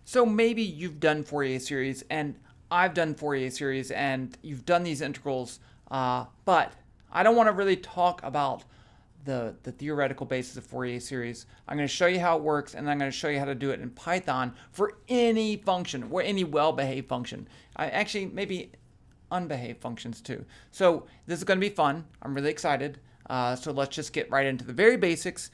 So maybe you've done Fourier series, and I've done Fourier series, and you've done these integrals, but I don't want to really talk about the theoretical basis of Fourier series. I'm going to show you how it works, and I'm going to show you how to do it in Python for any function, or any well-behaved function. Actually, maybe unbehaved functions too. So this is going to be fun. I'm really excited. So let's just get right into the very basics.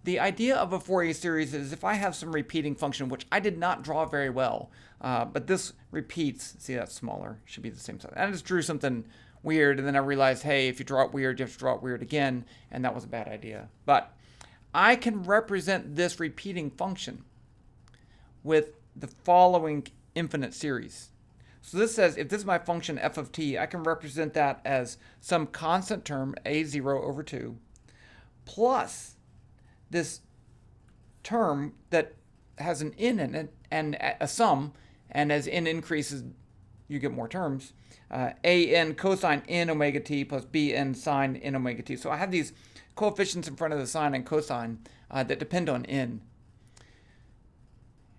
The idea of a Fourier series is if I have some repeating function, which I did not draw very well, but this repeats. See, that's smaller. Should be the same size. I just drew something weird, and then I realized, hey, if you draw it weird, you have to draw it weird again, and that was a bad idea. But I can represent this repeating function with the following infinite series. So this says if this is my function f of t, I can represent that as some constant term, a0 over 2, plus this term that has an n in it and a sum, and as n increases, you get more terms. An cosine n omega t plus bn sine n omega t. So I have these coefficients in front of the sine and cosine that depend on n.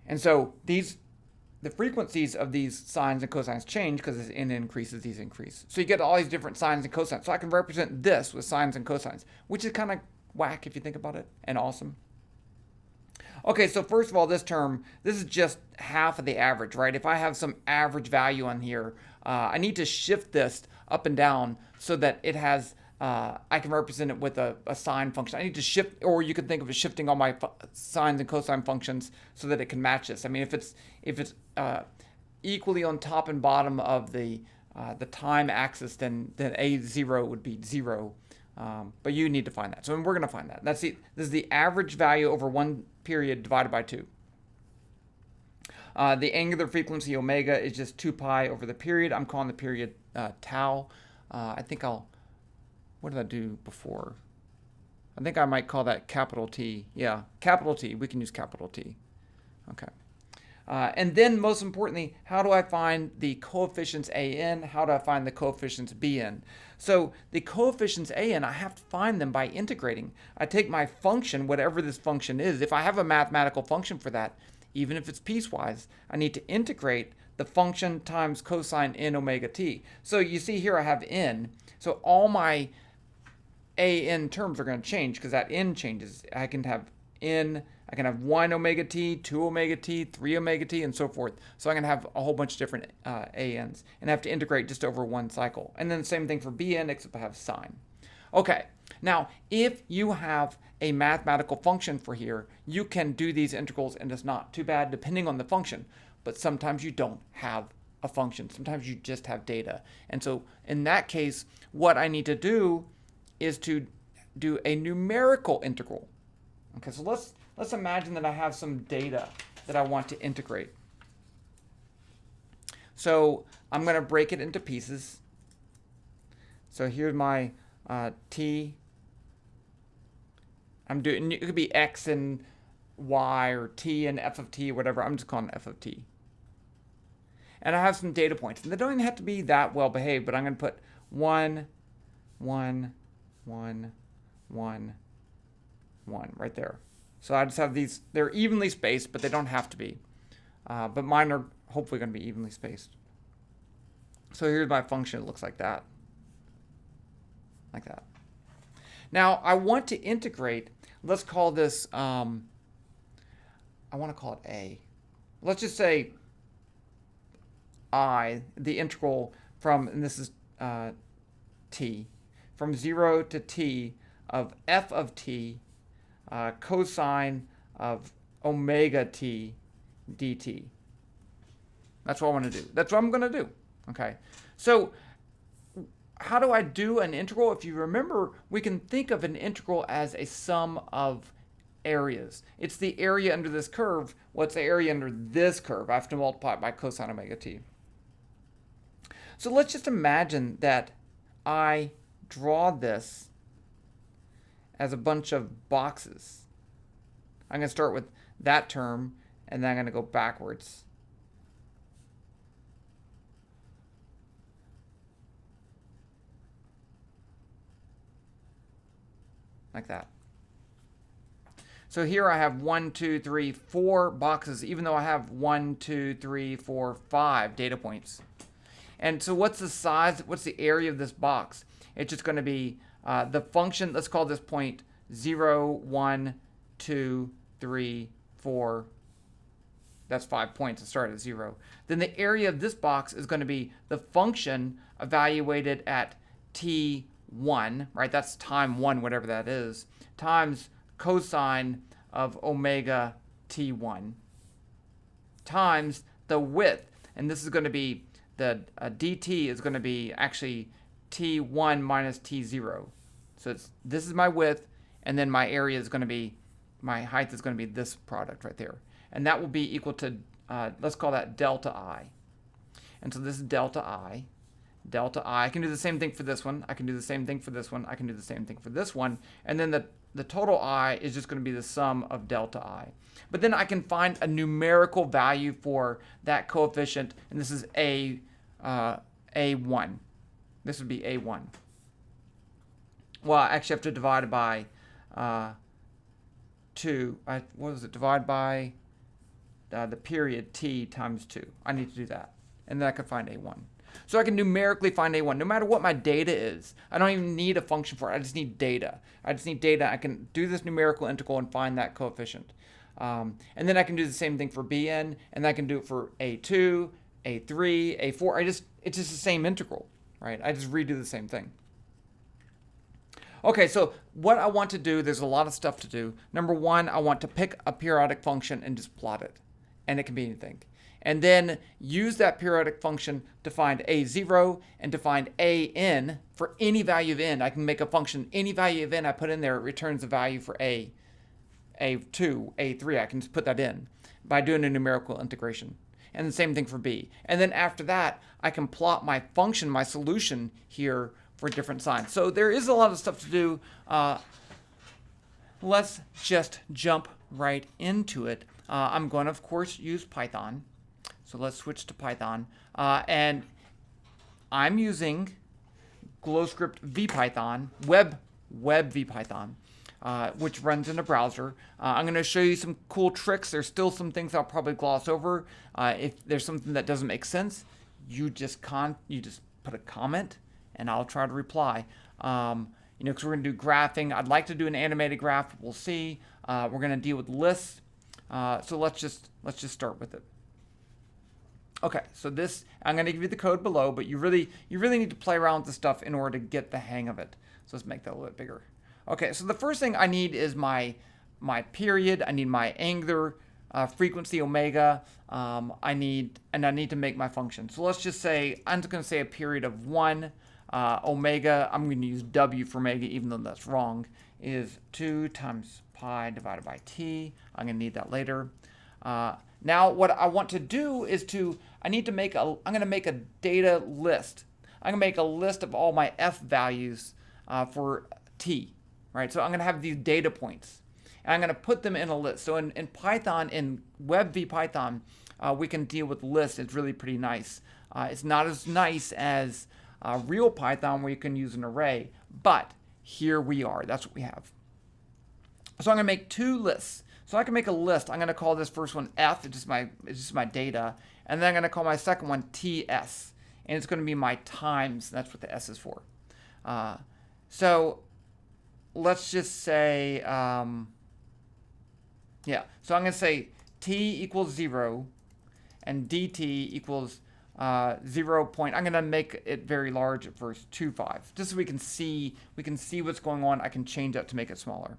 And so the frequencies of these sines and cosines change because as n increases, these increase. So you get all these different sines and cosines. So I can represent this with sines and cosines, which is kind of whack if you think about it, and awesome. Okay, so first of all, this term, this is just half of the average, right? If I have some average value on here, I need to shift this up and down so that it has, I can represent it with a sine function. I need to shift, or you could think of it shifting all my sines and cosine functions so that it can match this. I mean, if it's equally on top and bottom of the time axis, then a0 would be 0. But you need to find that. So we're going to find that. This is the average value over one period divided by 2. The angular frequency omega is just 2 pi over the period. I'm calling the period tau. I think what did I do before? I think I might call that capital T. Yeah, capital T. We can use capital T. Okay. And then most importantly, how do I find the coefficients an? How do I find the coefficients bn? So the coefficients an, I have to find them by integrating. I take my function, whatever this function is. If I have a mathematical function for that, even if it's piecewise, I need to integrate the function times cosine n omega t. So you see here I have n. So all my an terms are going to change because that n changes. I can have 1 omega t, 2 omega t, 3 omega t, and so forth. So I'm going to have a whole bunch of different ans, and I have to integrate just over one cycle. And then the same thing for bn, except I have sine. Okay, now if you have a mathematical function for here, you can do these integrals, and it's not too bad depending on the function. But sometimes you don't have a function. Sometimes you just have data. And so in that case, what I need to do is to do a numerical integral. Okay, so let's imagine that I have some data that I want to integrate. So I'm going to break it into pieces. So here's my t. I'm doing, it could be x and y, or t and f of t, whatever. I'm just calling it f of t. And I have some data points. And they don't even have to be that well behaved, but I'm going to put 1, 1, 1, 1, 1 right there. So I just have these, they're evenly spaced, but they don't have to be. But mine are hopefully going to be evenly spaced. So here's my function. It looks like that. Like that. Now I want to integrate, let's call this, I want to call it a. Let's just say I, the integral from, and this is t, from 0 to t of f of t cosine of omega t dt. That's what I want to do. That's what I'm going to do. Okay. So how do I do an integral? If you remember, we can think of an integral as a sum of areas. It's the area under this curve. What's the area under this curve? I have to multiply it by cosine omega t. So let's just imagine that I draw this as a bunch of boxes. I'm going to start with that term, and then I'm going to go backwards. Like that. So here I have 1, 2, 3, 4 boxes, even though I have 1, 2, 3, 4, 5 data points. And so what's the size, what's the area of this box? It's just going to be the function, let's call this point 0, 1, 2, 3, 4. That's 5 points to start at 0. Then the area of this box is going to be the function evaluated at t1, right? That's time 1, whatever that is, times cosine of omega t1 times the width. And this is going to be, the dt is going to be actually t1 minus t0. So this is my width, and then my area is going to be, my height is going to be this product right there. And that will be equal to, let's call that delta I. And so this is delta I. Delta I. I can do the same thing for this one. I can do the same thing for this one. I can do the same thing for this one. And then the total I is just going to be the sum of delta I. But then I can find a numerical value for that coefficient, and this is A1. This would be A1. Well, I actually have to divide it by 2. What was it? Divide by the period t times 2. I need to do that. And then I can find A1. So I can numerically find A1, no matter what my data is. I don't even need a function for it. I just need data. I can do this numerical integral and find that coefficient. And then I can do the same thing for Bn, and I can do it for A2, A3, A4. It's just the same integral, right? I just redo the same thing. Okay, so what I want to do, there's a lot of stuff to do. Number one, I want to pick a periodic function and just plot it. And it can be anything. And then use that periodic function to find A0 and to find AN for any value of n. I can make a function, any value of n I put in there, it returns a value for A, A2, A3. I can just put that in by doing a numerical integration. And the same thing for B. And then after that, I can plot my function, my solution here for different signs. So there is a lot of stuff to do. Let's just jump right into it. I'm going to, of course, use Python. So let's switch to Python. And I'm using GlowScript VPython, web VPython, which runs in a browser. I'm going to show you some cool tricks. There's still some things I'll probably gloss over. If there's something that doesn't make sense, you just put a comment, and I'll try to reply. Because we're going to do graphing. I'd like to do an animated graph. We'll see. We're going to deal with lists. So let's just start with it. Okay, so this, I'm going to give you the code below, but you really need to play around with the stuff in order to get the hang of it. So let's make that a little bit bigger. Okay, so the first thing I need is my period. I need my angular frequency omega. I need to make my function. So let's just say, I'm just going to say a period of 1. Omega, I'm going to use W for omega, even though that's wrong, is 2 times pi divided by t. I'm going to need that later. Now what I want to do is I'm going to make a data list. I'm going to make a list of all my f values for t, right? So I'm going to have these data points, and I'm going to put them in a list. So in Python, in web VPython, we can deal with lists. It's really pretty nice. It's not as nice as real Python, where you can use an array, but here we are. That's what we have. So I'm going to make 2 lists. So I can make a list. I'm going to call this first one F, it's just my data, and then I'm going to call my second one TS, and it's going to be my times. That's what the S is for. So let's just say, So I'm going to say T equals 0, and DT equals 0. I'm going to make it very large at first, 2.5, just so we can see what's going on. I can change that to make it smaller.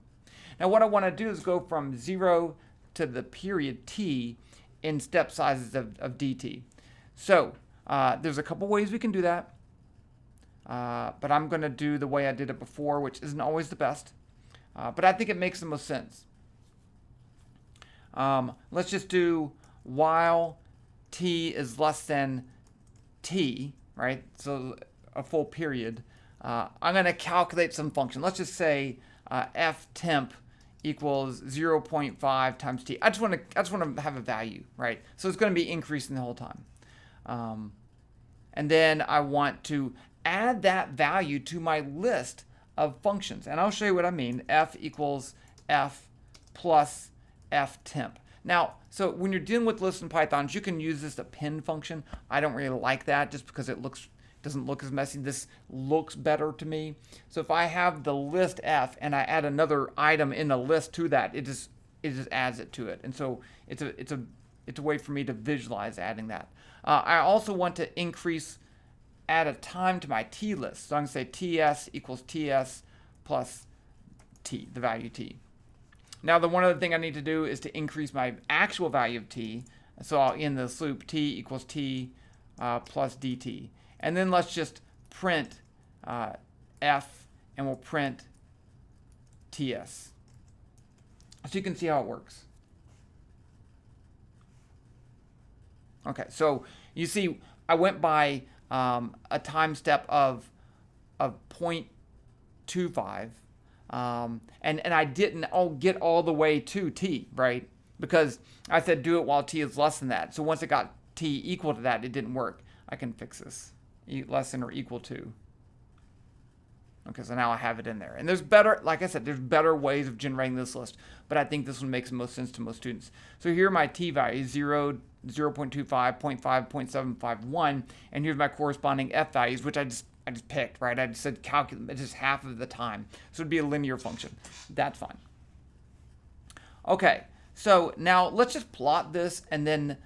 Now what I want to do is go from 0 to the period t in step sizes of dt. So there's a couple ways we can do that, but I'm going to do the way I did it before, which isn't always the best, but I think it makes the most sense. Let's just do while t is less than t, right? So a full period. I'm going to calculate some function. Let's just say f temp equals 0.5 times t. I just want to have a value, right? So it's going to be increasing the whole time. And then I want to add that value to my list of functions. And I'll show you what I mean. F equals f plus f temp. Now, so when you're dealing with lists in Python, you can use this append function. I don't really like that just because it doesn't look as messy. This looks better to me. So if I have the list f and I add another item in the list to that, it just adds it to it. And so it's a way for me to visualize adding that. I also want to add a time to my t list. So I'm going to say ts equals ts plus t, the value t. Now, the one other thing I need to do is to increase my actual value of t. So I'll end this loop, t equals t plus dt. And then let's just print f, and we'll print ts. So you can see how it works. Okay, so you see I went by a time step of 0.25. And I didn't get all the way to t, right? Because I said do it while t is less than that. So once it got t equal to that, it didn't work. I can fix this. Less than or equal to. Okay, so now I have it in there. And there's better, like I said, there's better ways of generating this list. But I think this one makes the most sense to most students. So here are my t values, 0, 0.25, 0.5, 0.751. And here's my corresponding f values, which I just picked, right? I just said calculate, it's just half of the time. So it'd be a linear function. That's fine. Okay, so now let's just plot this, and then,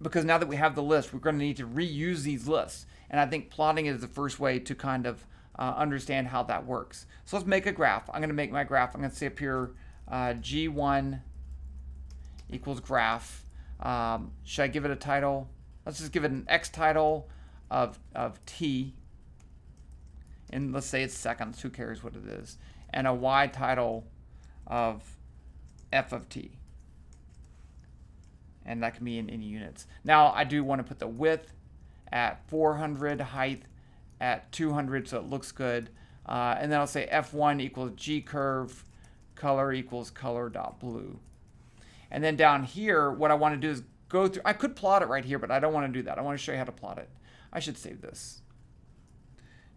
because now that we have the list, we're going to need to reuse these lists. And I think plotting is the first way to kind of understand how that works. So let's make a graph. I'm going to make my graph. I'm going to say up here G1 equals graph. Should I give it a title? Let's just give it an X title of t, and let's say it's seconds, who cares what it is, and a Y title of f of t, and that can be in any units. Now I do want to put the width at 400, height at 200, so it looks good, and then I'll say f1 equals g curve, color equals color dot blue. And then down here, what I want to do is go through, I could plot it right here, but I don't want to do that. I want to show you how to plot it. I should save this.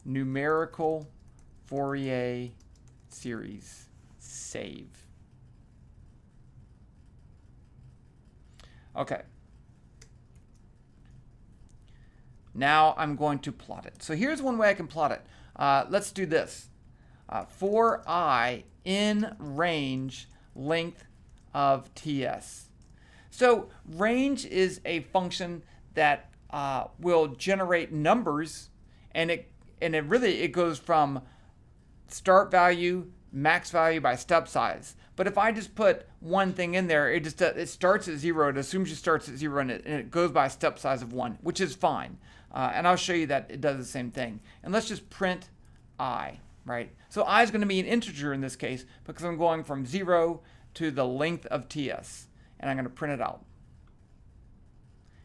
Numerical Fourier series. Save. Okay. Now I'm going to plot it. So here's one way I can plot it. Let's do this. For I in range length of ts. So range is a function that will generate numbers, and it really goes from start value, max value by step size. But if I just put one thing in there, it starts at 0. It assumes it starts at 0, and it goes by step size of 1, which is fine. And I'll show you that it does the same thing. And let's just print I, right? So I is going to be an integer in this case because I'm going from 0 to the length of ts, and I'm going to print it out.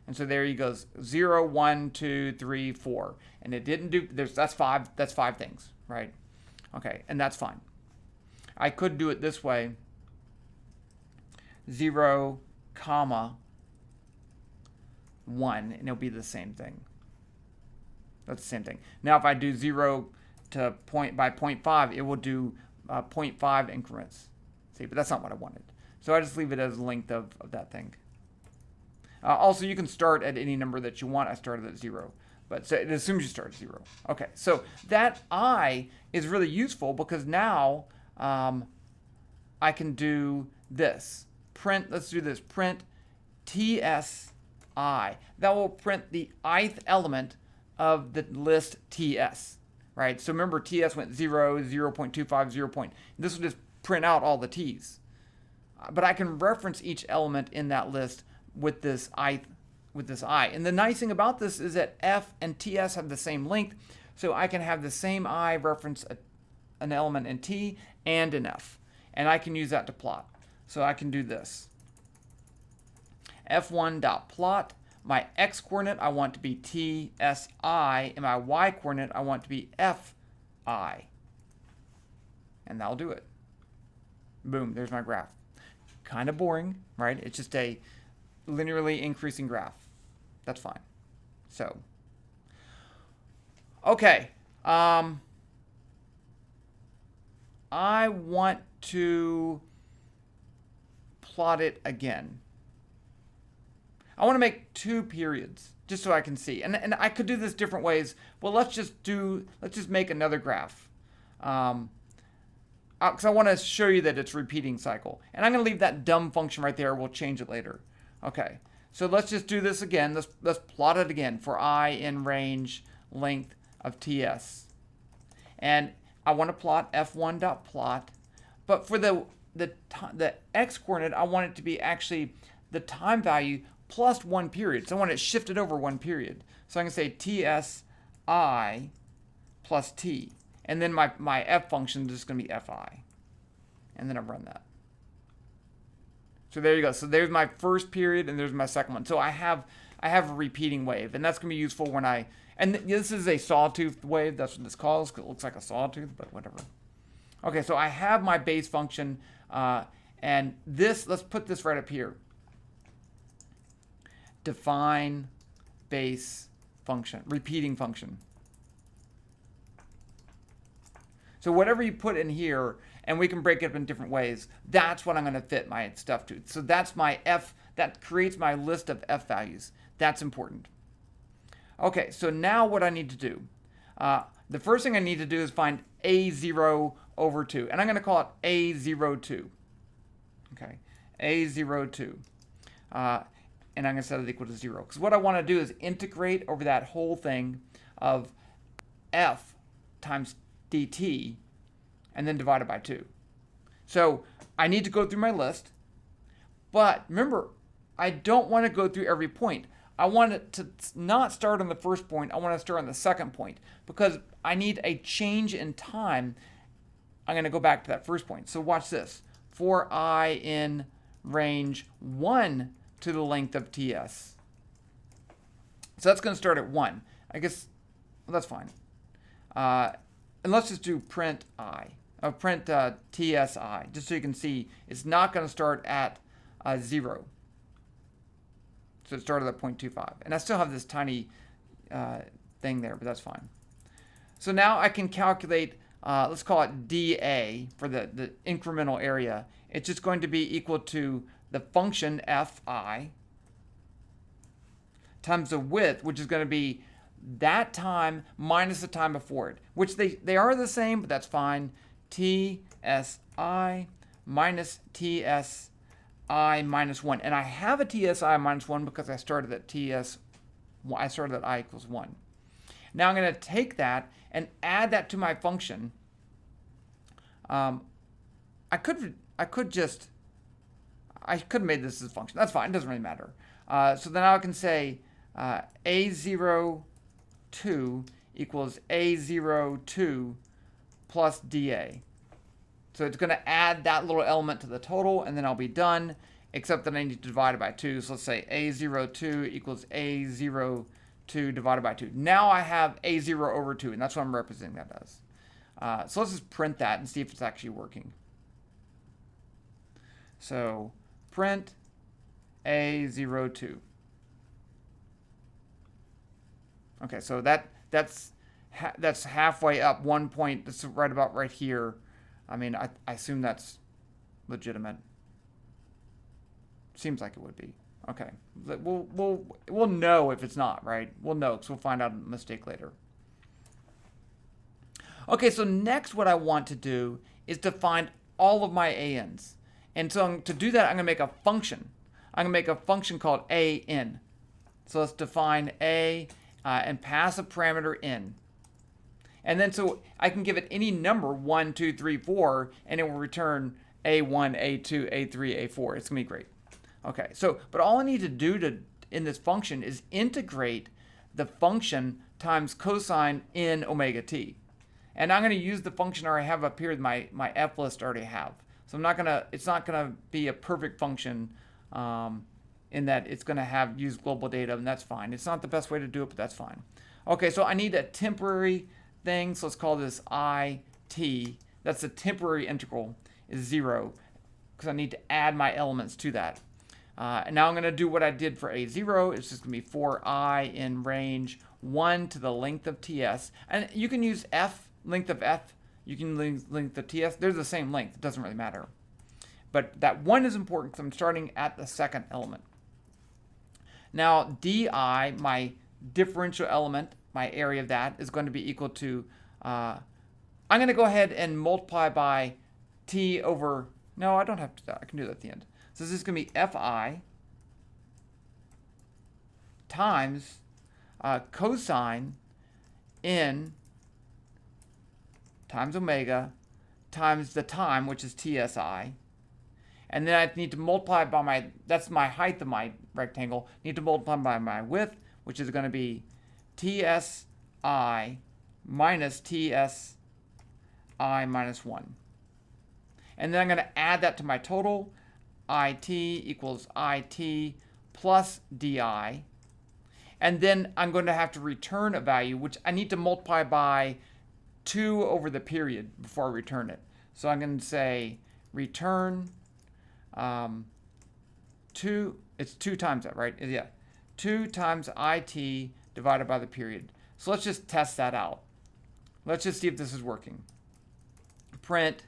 And so there he goes, 0, 1, 2, 3, 4. And it didn't do, that's five things, right? Okay, and that's fine. I could do it this way, 0, comma, 1, and it'll be the same thing. That's the same thing. Now if I do 0 to by 0.5, it will do 0.5 increments. See, but that's not what I wanted. So I just leave it as length of that thing. Also, you can start at any number that you want. I started at 0, but so it assumes you start at 0. Okay, so that I is really useful because now I can do this. Print, let's do this. Print TSI. That will print the ith element of the list TS, right? So remember, TS went 0, 0.25, 0. This will just print out all the T's. But I can reference each element in that list with this I. And the nice thing about this is that F and TS have the same length, so I can have the same I reference an element in T and in F. And I can use that to plot. So I can do this. F1.plot. My X coordinate I want to be TSI, and my Y coordinate I want to be FI. And that'll do it. Boom, there's my graph. Kind of boring, right? It's just a linearly increasing graph. That's fine. So, okay. I I want to plot it again. I want to make 2 periods just so I can see. And I could do this different ways. Well, let's just make another graph. Because I want to show you that it's repeating cycle. And I'm going to leave that dumb function right there. We'll change it later. Okay, so let's just do this again. Let's plot it again for I in range length of TS. And I want to plot f1.plot. But for the x coordinate, I want it to be actually the time value plus 1 period. So I want it shifted over 1 period. So I can say TSI plus T. And then my f function is just going to be fi. And then I run that. So there you go. So there's my first period and there's my second one. So I have a repeating wave. And that's going to be useful when and this is a sawtooth wave. That's what this calls. It looks like a sawtooth, but whatever. Okay, so I have my base function. And this, let's put this right up here. Define base function, repeating function. So whatever you put in here, and we can break it up in different ways, that's what I'm going to fit my stuff to. So that's my f, that creates my list of f values. That's important. Okay, so now what I need to do. The first thing I need to do is find a0 over 2. And I'm going to call it a02. Okay, a02. And I'm going to set it equal to 0. Because what I want to do is integrate over that whole thing of f times dt and then divide it by 2. So I need to go through my list. But remember, I don't want to go through every point. I want it to not start on the first point. I want to start on the second point. Because I need a change in time. I'm going to go back to that first point. So watch this. For I in range 1 to the length of TS. So that's going to start at 1. I guess, well, that's fine. And let's just do print I. Print TSI, just so you can see it's not going to start at 0. So it started at 0.25. And I still have this tiny thing there, but that's fine. So now I can calculate, let's call it dA for the incremental area. It's just going to be equal to the function fi times the width, which is going to be that time minus the time before it, which they are the same, but that's fine. TSI minus TSI minus 1. And I have a TSI minus 1 because I started at I equals 1. Now I'm going to take that and add that to my function. I could have made this as a function. That's fine. It doesn't really matter. So then I can say A02 equals A02 plus dA. So it's going to add that little element to the total, and then I'll be done, except that I need to divide it by 2. So let's say A02 equals A02 divided by 2. Now I have A0 over 2, and that's what I'm representing that as. So let's just print that and see if it's actually working. So print A02. Okay, so that's halfway up 1 point. That's right about right here. I mean, I assume that's legitimate. Seems like it would be. Okay, we'll know if it's not, right? We'll know because we'll find out a mistake later. Okay, so next what I want to do is to find all of my ANs. And so to do that, I'm going to make a function. I'm going to make a function called AN. So let's define A and pass a parameter in. And then so I can give it any number, 1, 2, 3, 4, and it will return A1, A2, A3, A4. It's going to be great. Okay, so, but all I need to do in this function is integrate the function times cosine in omega t. And I'm going to use the function I already have up here that my f list already have. So it's not going to be a perfect function in that it's going to use global data, and that's fine. It's not the best way to do it, but that's fine. Okay, so I need a temporary thing, so let's call this IT. That's the temporary integral, is 0, because I need to add my elements to that. And now I'm going to do what I did for A0. It's just going to be for I in range 1 to the length of TS. And you can use f, length of f, You can link the TS. They're the same length. It doesn't really matter. But that 1 is important because I'm starting at the second element. Now, di, my differential element, my area of that, is going to be equal to, I'm going to go ahead and multiply by t over, no, I don't have to, I can do that at the end. So this is going to be fi times cosine n times omega times the time, which is TSI. And then I need to multiply by my, that's my height of my rectangle, need to multiply by my width, which is going to be TSI minus TSI minus 1. And then I'm going to add that to my total, IT equals IT plus DI. And then I'm going to have to return a value, which I need to multiply by 2 over the period before I return it. So I'm going to say return 2, it's 2 times that, right? Yeah, 2 times IT divided by the period. So let's just test that out. Let's just see if this is working. Print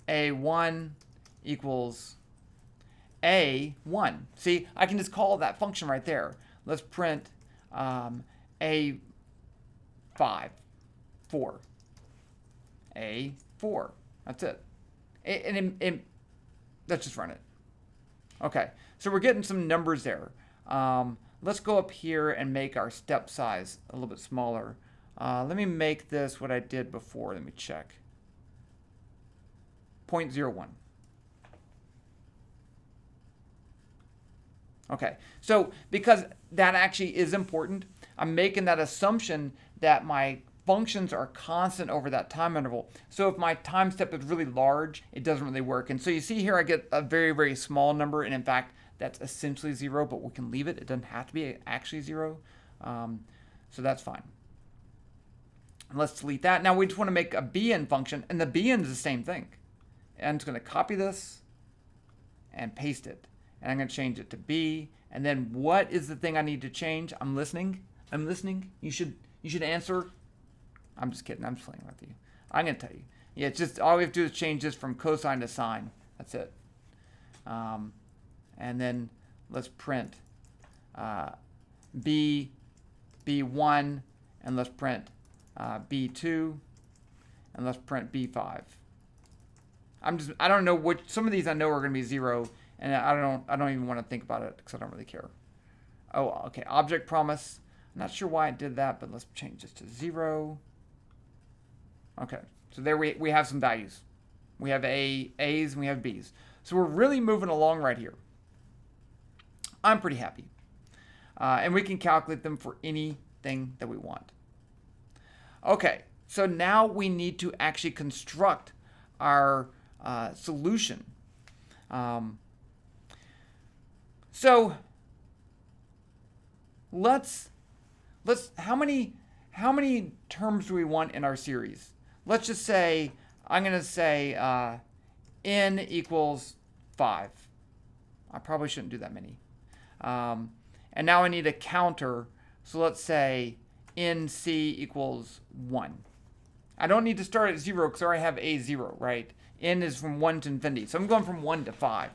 A1 equals A1. See, I can just call that function right there. Let's print A5, 4. A4. That's it. Let's just run it. Okay, so we're getting some numbers there. Let's go up here and make our step size a little bit smaller. Let me make this what I did before. Let me check. 0.01. Okay, so because that actually is important, I'm making that assumption that my functions are constant over that time interval. So if my time step is really large, it doesn't really work. And so you see here I get a very, very small number, and in fact, that's essentially 0, but we can leave it. It doesn't have to be actually 0. So that's fine. And let's delete that. Now we just want to make a bn function, and the bn is the same thing. And I'm just going to copy this and paste it. And I'm going to change it to b. And then what is the thing I need to change? I'm listening. I'm listening. You should answer. I'm just kidding. I'm just playing with you. I'm going to tell you. Yeah, it's just all we have to do is change this from cosine to sine. That's it. And then let's print B1, and let's print B2, and let's print B5. I don't know which, some of these I know are going to be 0, and I don't even want to think about it because I don't really care. Oh, okay, object promise. I'm not sure why I did that, but let's change this to 0. Okay, so there we have some values. We have A's and we have B's. So we're really moving along right here. I'm pretty happy. And we can calculate them for anything that we want. Okay, so now we need to actually construct our solution. So let's how many terms do we want in our series? Let's just say, I'm going to say n equals 5. I probably shouldn't do that many. And now I need a counter. So let's say nc equals 1. I don't need to start at 0 because I already have a0, right? N is from 1 to infinity. So I'm going from 1 to 5.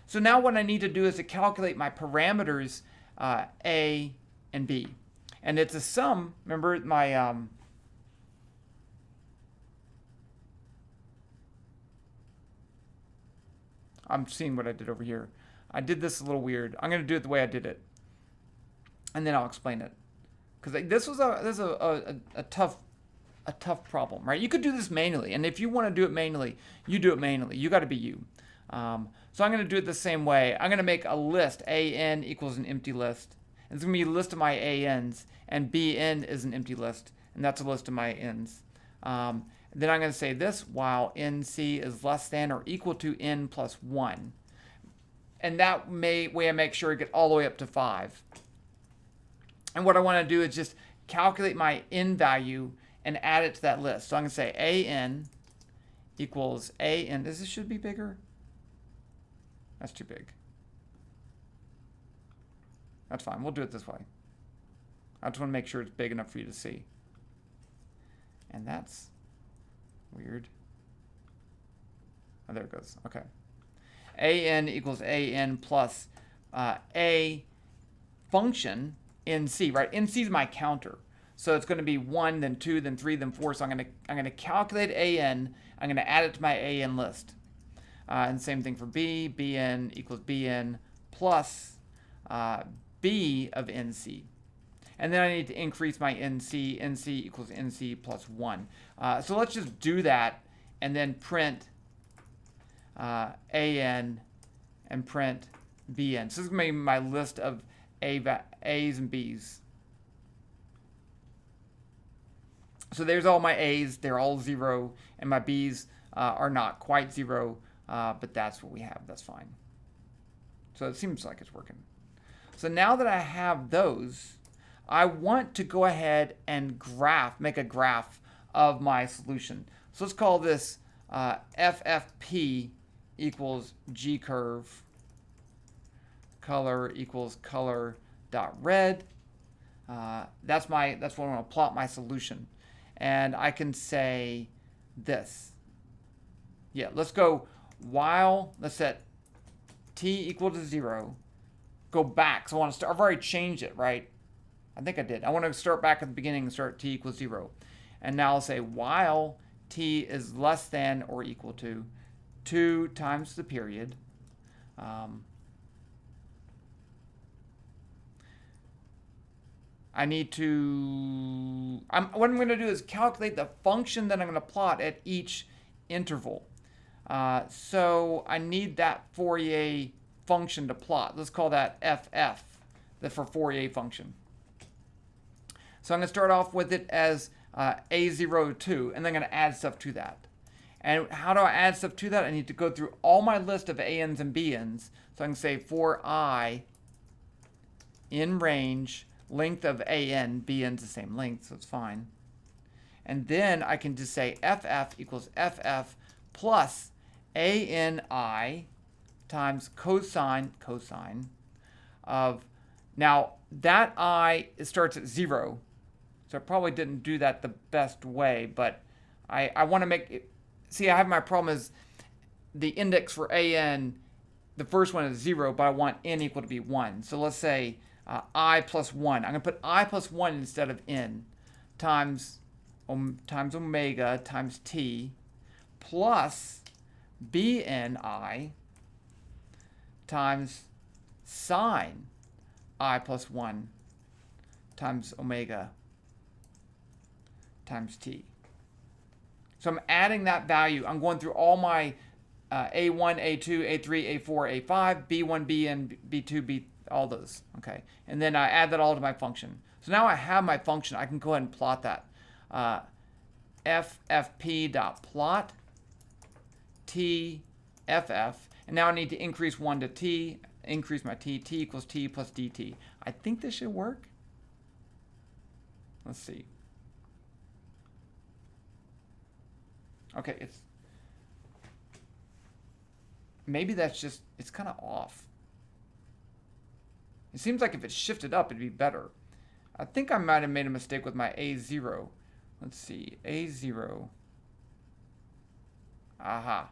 So now what I need to do is to calculate my parameters a and b. And it's a sum. Remember my... I'm seeing what I did over here. I did this a little weird. I'm going to do it the way I did it. And then I'll explain it. Because this was a tough problem, right? You could do this manually. And if you want to do it manually, you do it manually. You got to be you. So I'm going to do it the same way. I'm going to make a list. AN equals an empty list. And it's going to be a list of my ANs. And BN is an empty list. And that's a list of my Ns. Then I'm going to say this, while NC is less than or equal to N plus 1. And that way I make sure I get all the way up to 5. And what I want to do is just calculate my N value and add it to that list. So I'm going to say AN equals AN. This should be bigger. That's too big. That's fine. We'll do it this way. I just want to make sure it's big enough for you to see. And that's Weird. Oh, there it goes. Okay. an equals an plus a function nc, right? Nc is my counter. So it's going to be 1, then 2, then 3, then 4. So I'm going to calculate an. I'm going to add it to my an list. And same thing for b. bn equals bn plus b of nc. And then I need to increase my nc. nc equals nc plus 1. So let's just do that and then print an and print bn. So this is going to be my list of a's and b's. So there's all my a's. They're all 0. And my b's are not quite 0. But that's what we have. That's fine. So it seems like it's working. So now that I have those, I want to go ahead and make a graph of my solution. So let's call this FFP equals G curve, color equals color dot red. That's what I'm going to plot my solution. And I can say this. Yeah, let's go while, let's set t equal to 0. Go back. So I want to start, I've already changed it, right? I think I did. I want to start back at the beginning and start t equals 0. And now I'll say while t is less than or equal to 2 times the period. I need to, what I'm going to do is calculate the function that I'm going to plot at each interval. So I need that Fourier function to plot. Let's call that FF, the Fourier function. So I'm going to start off with it as A0, 2, and then I'm going to add stuff to that. And how do I add stuff to that? I need to go through all my list of ANs and BNs. So I can say for I in range, length of AN, BN's the same length, so it's fine. And then I can just say FF equals FF plus ANI times cosine of, now that I, it starts at 0. So I probably didn't do that the best way, but I want to make it, see, I have my problem is the index for AN, the first one is 0, but I want n equal to be 1. So let's say I plus 1. I'm going to put I plus 1 instead of n times omega times t plus bni times sine I plus 1 times omega times t. So I'm adding that value. I'm going through all my A1, A2, A3, A4, A5, B1, Bn, B2, B, all those. Okay. And then I add that all to my function. So now I have my function. I can go ahead and plot that. FFP.plot T FF. And now I need to increase 1 to T, increase my T. T equals T plus dt. I think this should work. Let's see. Okay, it's, maybe that's just, it's kind of off. It seems like if it shifted up, it'd be better. I think I might have made a mistake with my A0. Let's see, A0. Aha.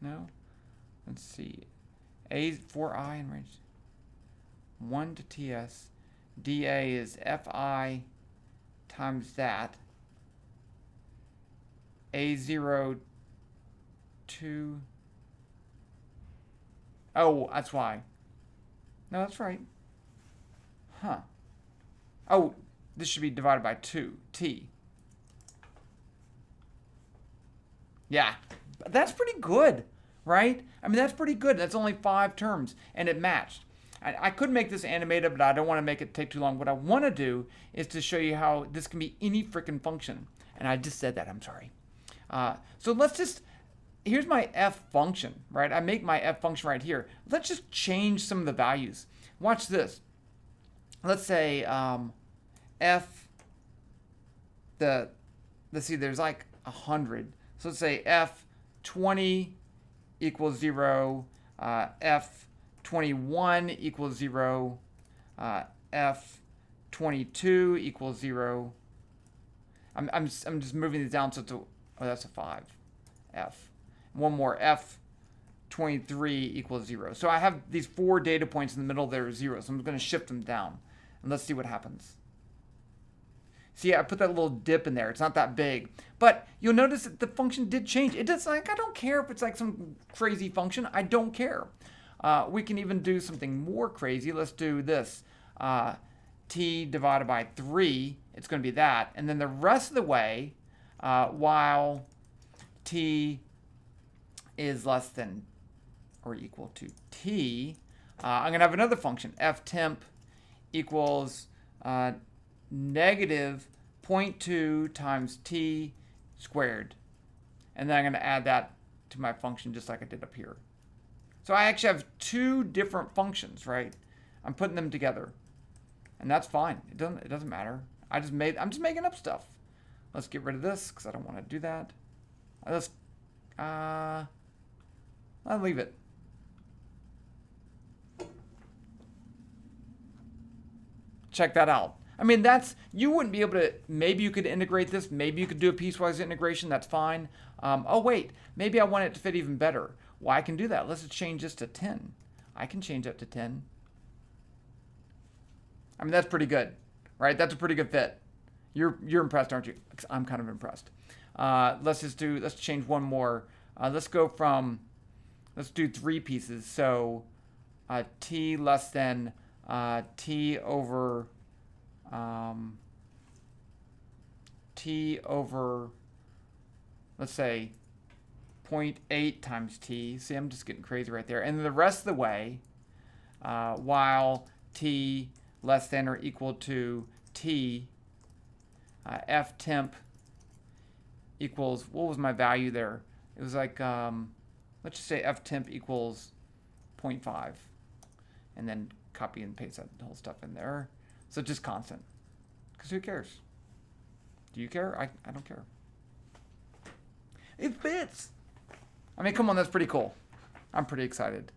No? Let's see. A4I in range. 1 to TS. dA is Fi times that. A0, 2. Oh, that's why. No, that's right. Huh. Oh, this should be divided by 2. T. Yeah. That's pretty good, right? I mean, that's pretty good. That's only 5 terms, and it matched. I could make this animated, but I don't want to make it take too long. What I want to do is to show you how this can be any freaking function. And I just said that, I'm sorry. So let's just, here's my f function, right? I make my f function right here. Let's just change some of the values. Watch this. Let's say f, let's see, there's like 100. So let's say f20 equals 0, f21 equals 0, 22 equals 0. I'm just moving these down so it's a, oh, that's a 5. F. One more, F 23 equals 0. So I have these 4 data points in the middle that are 0. So I'm going to shift them down. And let's see what happens. See, I put that little dip in there. It's not that big. But you'll notice that the function did change. It does, like, I don't care if it's like some crazy function. I don't care. We can even do something more crazy. Let's do this. T divided by 3. It's going to be that. And then the rest of the way, while t is less than or equal to t, I'm going to have another function. F temp equals negative 0.2 times t squared. And then I'm going to add that to my function just like I did up here. So I actually have 2 different functions, right? I'm putting them together. And that's fine. It doesn't matter. I'm just making up stuff. Let's get rid of this because I don't want to do that. I'll leave it. Check that out. I mean, you wouldn't be able to, maybe you could integrate this, maybe you could do a piecewise integration, that's fine. Oh wait, maybe I want it to fit even better. Well, I can do that. Let's change this to 10. I can change that to 10. I mean, that's pretty good, right? That's a pretty good fit. You're impressed, aren't you? I'm kind of impressed. Let's change one more. Let's do 3 pieces. So t less than t over, let's say 0.8 times t. See, I'm just getting crazy right there. And the rest of the way, while t less than or equal to t, f temp equals, what was my value there? It was like, let's just say f temp equals 0.5. And then copy and paste that whole stuff in there. So just constant. Because who cares? Do you care? I don't care. It fits. I mean, come on, that's pretty cool. I'm pretty excited.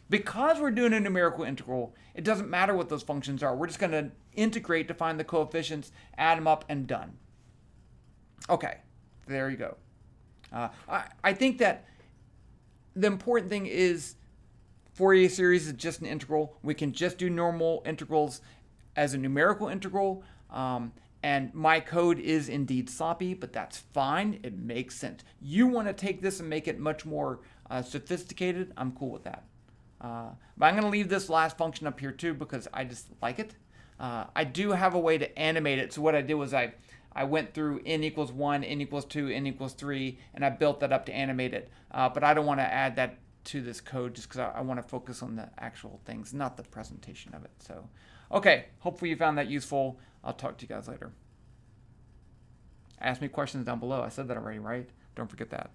Because we're doing a numerical integral, it doesn't matter what those functions are. We're just going to integrate to find the coefficients, add them up, and done. Okay, there you go. I think that the important thing is Fourier series is just an integral. We can just do normal integrals as a numerical integral. And my code is indeed sloppy, but that's fine. It makes sense. You want to take this and make it much more sophisticated, I'm cool with that. But I'm going to leave this last function up here too because I just like it. I do have a way to animate it. So what I did was I went through n equals 1, n equals 2, n equals 3, and I built that up to animate it. But I don't want to add that to this code just because I want to focus on the actual things, not the presentation of it. So, okay, hopefully you found that useful. I'll talk to you guys later. Ask me questions down below. I said that already, right? Don't forget that.